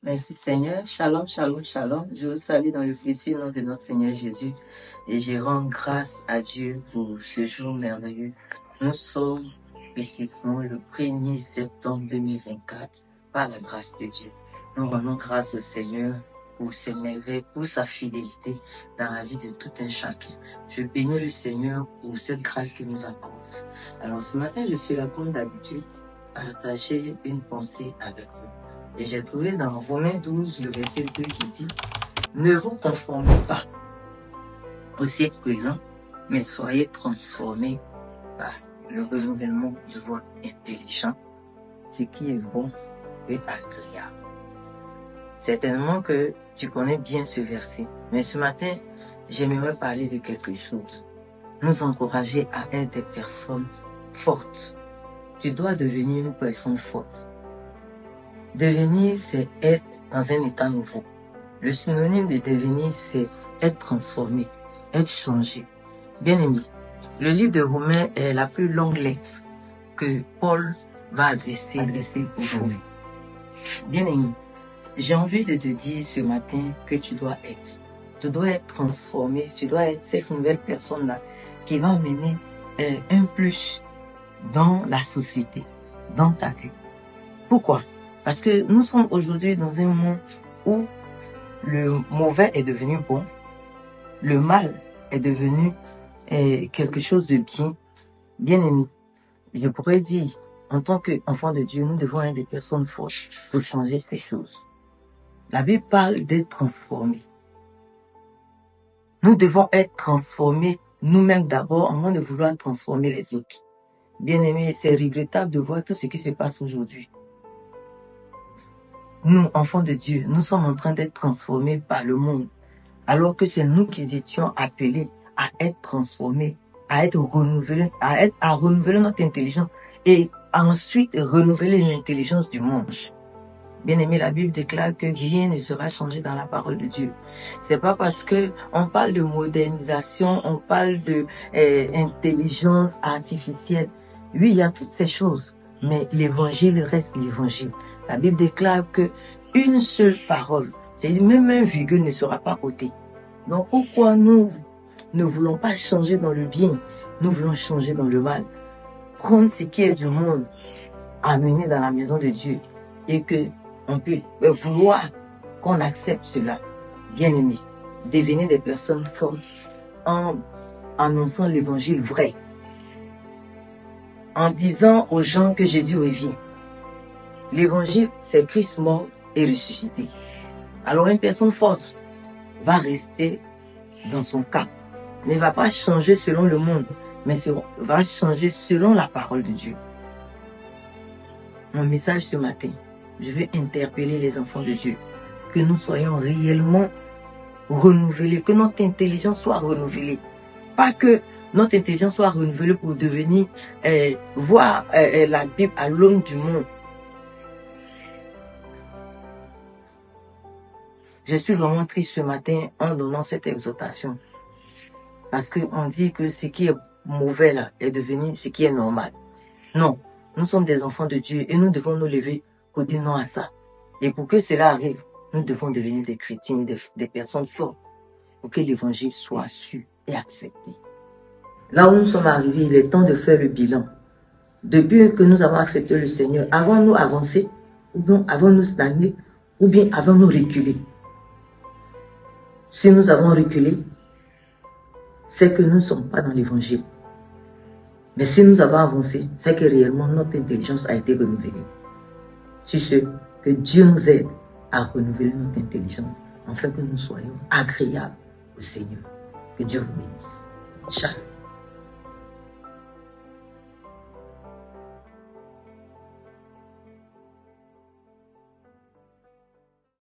Merci Seigneur. Shalom, shalom, shalom. Je vous salue dans le précieux nom de notre Seigneur Jésus et je rends grâce à Dieu pour ce jour merveilleux. Nous sommes précisément le 1er septembre 2024 par la grâce de Dieu. Nous rendons grâce au Seigneur pour ses merveilles, pour sa fidélité dans la vie de tout un chacun. Je bénis le Seigneur pour cette grâce qu'il nous accorde. Alors ce matin, je suis là comme d'habitude à partager une pensée avec vous. Et j'ai trouvé dans Romains 12, le verset 2 qui dit « Ne vous conformez pas au siècle présent, mais soyez transformés par le renouvellement de votre intelligence, ce qui est bon et agréable. » Certainement que tu connais bien ce verset, mais ce matin, j'aimerais parler de quelque chose. Nous encourager à être des personnes fortes. Tu dois devenir une personne forte. Devenir, c'est être dans un état nouveau. Le synonyme de devenir, c'est être transformé, être changé. Bien aimé, le livre de Romains est la plus longue lettre que Paul va adresser aujourd'hui. Bien aimé, j'ai envie de te dire ce matin que tu dois être transformé, tu dois être cette nouvelle personne-là qui va mener un plus dans la société, dans ta vie. Pourquoi? Parce que nous sommes aujourd'hui dans un monde où le mauvais est devenu bon, le mal est devenu quelque chose de bien aimé. Je pourrais dire, en tant qu'enfants de Dieu, nous devons être des personnes fortes pour changer ces choses. La Bible parle d'être transformés. Nous devons être transformés nous-mêmes d'abord avant de vouloir transformer les autres. Bien aimé, c'est regrettable de voir tout ce qui se passe aujourd'hui. Nous, enfants de Dieu, nous sommes en train d'être transformés par le monde, alors que c'est nous qui étions appelés à être transformés, à être renouvelés, à renouveler notre intelligence et ensuite renouveler l'intelligence du monde. Bien aimé, la Bible déclare que rien ne sera changé dans la parole de Dieu. C'est pas parce que on parle de modernisation, on parle de intelligence artificielle. Oui, il y a toutes ces choses, mais l'évangile reste l'évangile. La Bible déclare que une seule parole, c'est-à-dire même un virgule ne sera pas ôté. Donc pourquoi nous ne voulons pas changer dans le bien, nous voulons changer dans le mal, prendre ce qui est du monde, amener dans la maison de Dieu et que on peut vouloir qu'on accepte cela. Bien aimé, devenez des personnes fortes en annonçant l'évangile vrai, en disant aux gens que Jésus revient. L'évangile, c'est Christ mort et ressuscité. Alors une personne forte va rester dans son cap, ne va pas changer selon le monde, mais va changer selon la parole de Dieu. Mon message ce matin, je veux interpeller les enfants de Dieu, que nous soyons réellement renouvelés, que notre intelligence soit renouvelée. Pas que notre intelligence soit renouvelée pour devenir, voir la Bible à l'aune du monde. Je suis vraiment triste ce matin en donnant cette exhortation. Parce qu'on dit que ce qui est mauvais là est devenu ce qui est normal. Non, nous sommes des enfants de Dieu et nous devons nous lever pour dire non à ça. Et pour que cela arrive, nous devons devenir des chrétiens, des personnes fortes, pour que l'évangile soit su et accepté. Là où nous sommes arrivés, il est temps de faire le bilan. Depuis que nous avons accepté le Seigneur, avons-nous avancé, ou bien avons-nous stagné, ou bien avons-nous reculé? Si nous avons reculé, c'est que nous ne sommes pas dans l'évangile. Mais si nous avons avancé, c'est que réellement notre intelligence a été renouvelée. Sur ce, que Dieu nous aide à renouveler notre intelligence, afin que nous soyons agréables au Seigneur. Que Dieu vous bénisse. Shalom.